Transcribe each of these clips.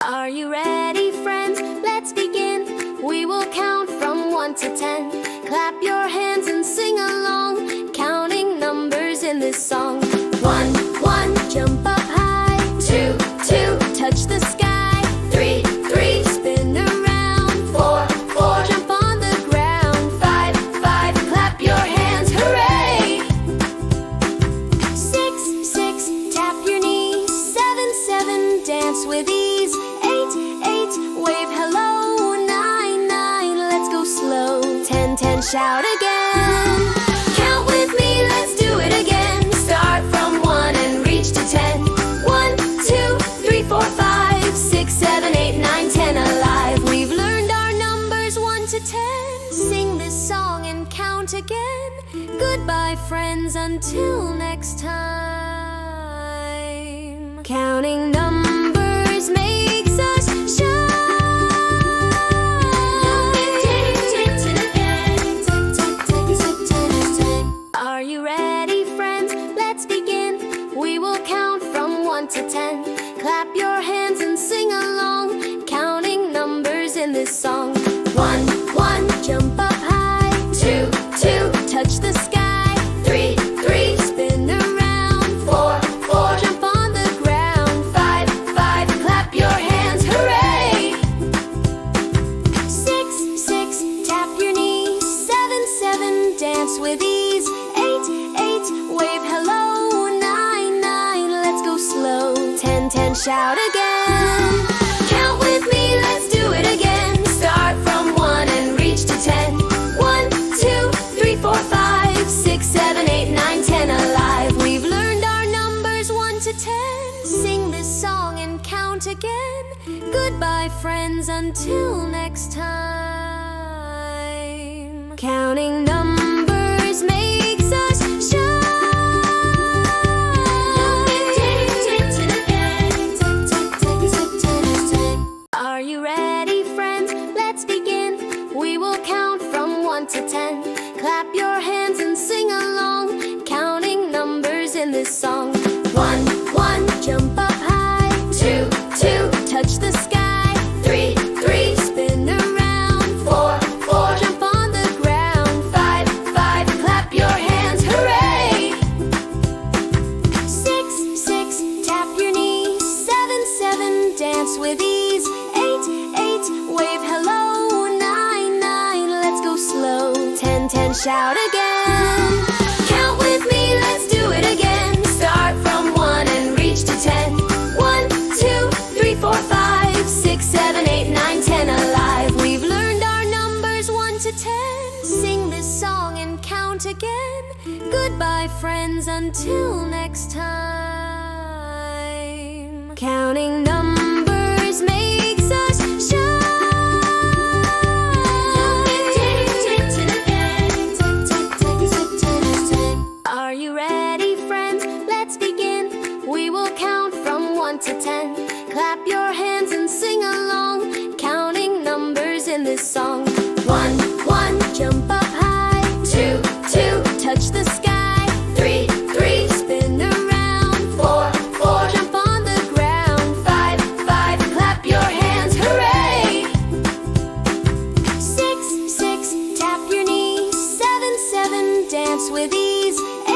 Are you ready, friends? Let's begin. We will count from 1 to 10. Clap your hands and sing along, counting numbers in this song. 1, 1, jump up high. 2, 2, touch the sky. 3, 3, spin around. 4, 4, jump on the ground. 5, 5, clap your hands, hooray! 6, 6, tap your knees. 7, 7, dance with ease. 8, 8, wave hello. 9, 9, let's go slow. 10, 10, shout again. Count with me, let's do it again. Start from 1 and reach to 10. 1, 2, 3, 4, 5, 6, 7, 8, 9, 10, alive. We've learned our numbers 1 to 10. Sing this song and count again. Goodbye, friends, until next time. Counting numbers makes us shine. Are you ready, friends? Let's begin. We will count from 1 to 10. Clap your hands and sing along, counting numbers in this song. 1, 1, jump up high. 2, 2, touch the sky. 3, 3, spin around. 4, 4, jump on the ground. 5, 5, clap your hands, hooray! 6, 6, tap your knees. 7, 7, dance with ease. 8, 8, wave hello. 9, 9, let's go slow. 10, 10, shout again. Count with me, let's do it again. Start from 1 and reach to 10. 1, 2, 3, 4, 5, 6, 7, 8, 9, 10, alive. We've learned our numbers 1 to 10. Sing this song and count again. Goodbye, friends, until next time. Counting numbers makes us shine. Are you ready, friends? Let's begin. We will count from 1 to 10. Clap your hands and sing along, counting numbers in this song. 1, 1, jump up high. 2, 2, touch the sky. 3, 3, spin around. 4, 4, jump on the ground. 5, 5, clap your hands, hooray! 6, 6, tap your knees. 7, 7, dance with ease. 8, 8, wave hello. 9, 9, let's go slow. 10, 10, shout again. Count with me, let's do it again. Start from 1 and reach to 10. 1, 2, 3, 4, 5, 6, 7, 8, 9, 10, alive. We've learned our numbers 1 to 10. Sing this song and count again. Goodbye, friends, until next time. Counting numbers makes us shine. Are you ready, friends? Let's begin. We will count from 1 to 10. Clap your hands and sing along, counting numbers in this song. 1, 1, jump up high. 2, 2, touch the sky. 3, 3, spin around. 4, 4, jump on the ground. 5, 5, clap your hands, hooray! 6, 6, tap your knees. 7, 7, dance with ease. 8,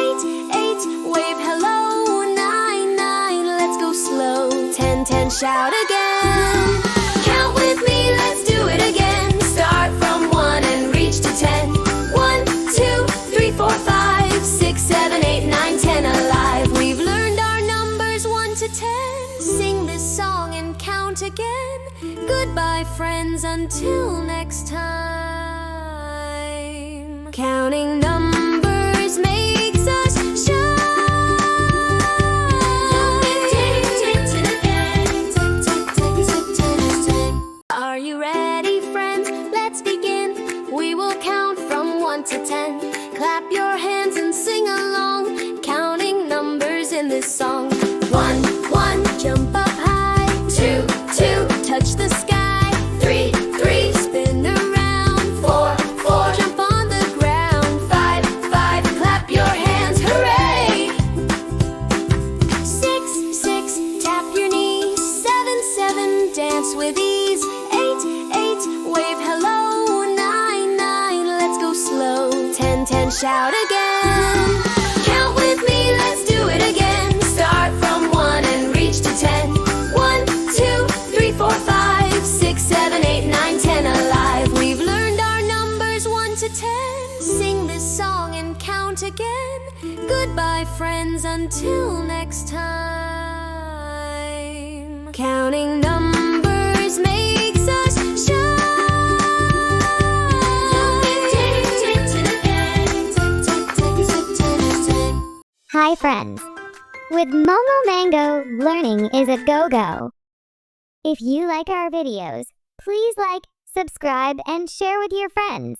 8, wave hello. 9, 9, let's go slow. 10, 10, shout again. Count with me, let's do it again. Start from 1 and reach to 10. 1, 2, 3, 4, 5, 6, 7, 8, 9, 10, alive. We've learned our numbers 1 to 10. Sing this song and count again. Goodbye, friends, until next time. Counting numbers makes us shine. Are you ready, friends? Let's begin. We will count from 1 to 10. Clap your hands and sing along, counting numbers in this song. 1, 1, jump up high. 2, 2, touch the sky. 3, 3, spin around. 4, 4, jump on the ground. 5, dance with ease. 8, 8, wave hello. 9, 9, let's go slow. 10, 10, shout again. Count with me, let's do it again. Start from 1 and reach to 10. 1, 2, 3, 4, 5, 6, 7, 8, 9, 10, alive. We've learned our numbers 1 to 10. Sing this song and count again. Goodbye, friends, until next time. Counting numbers makes us shine. Hi friends! With Momo Mango, learning is a go-go. If you like our videos, please like, subscribe, and share with your friends.